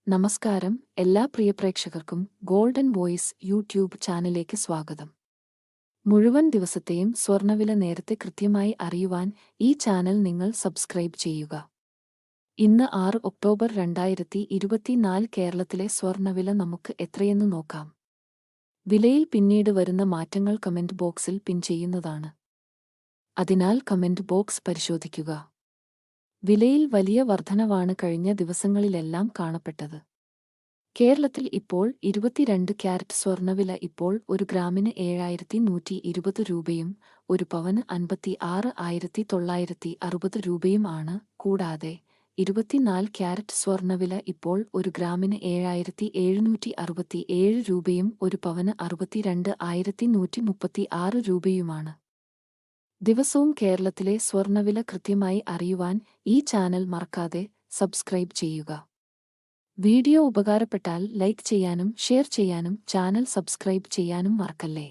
നമസ്കാരം, എല്ലാ പ്രിയ പ്രേക്ഷകർക്കും ഗോൾഡൻ വോയിസ് യൂട്യൂബ് ചാനലിലേക്ക് സ്വാഗതം. മുഴുവൻ ദിവസത്തെയും സ്വർണ്ണവില നേരത്തെ കൃത്യമായി അറിയുവാൻ ഈ ചാനൽ നിങ്ങൾ സബ്സ്ക്രൈബ് ചെയ്യുക. ഇന്ന് 6 ഒക്ടോബർ 2024 കേരളത്തിലെ സ്വർണ്ണവില നമുക്ക് എത്രയെന്ന് നോക്കാം. വിലയിൽ പിന്നീട് വരുന്ന മാറ്റങ്ങൾ കമന്റ് ബോക്സിൽ പിൻ ചെയ്യുന്നതാണ്. അതിനാൽ കമന്റ് ബോക്സ് പരിശോധിക്കുക. വിലയിൽ വലിയ വർധനവാണ് കഴിഞ്ഞ ദിവസങ്ങളിലെല്ലാം കാണപ്പെട്ടത്. കേരളത്തിൽ ഇപ്പോൾ 22 ക്യാരറ്റ് സ്വർണ്ണവില ഇപ്പോൾ ഒരു ഗ്രാമിന് 7120 രൂപയും ഒരു പവന് 56,960 രൂപയും ആണ്. കൂടാതെ 24 ക്യാരറ്റ് സ്വർണ്ണവില ഇപ്പോൾ ഒരു ഗ്രാമിന് 7767 രൂപയും ഒരു പവന് 62,136 രൂപയുമാണ്. ദിവസവും കേരളത്തിലെ സ്വർണ്ണവില കൃത്യമായി അറിയുവാൻ ഈ ചാനൽ മറക്കാതെ സബ്സ്ക്രൈബ് ചെയ്യുക. വീഡിയോ ഉപകാരപ്പെട്ടാൽ ലൈക്ക് ചെയ്യാനും ഷെയർ ചെയ്യാനും ചാനൽ സബ്സ്ക്രൈബ് ചെയ്യാനും മറക്കല്ലേ.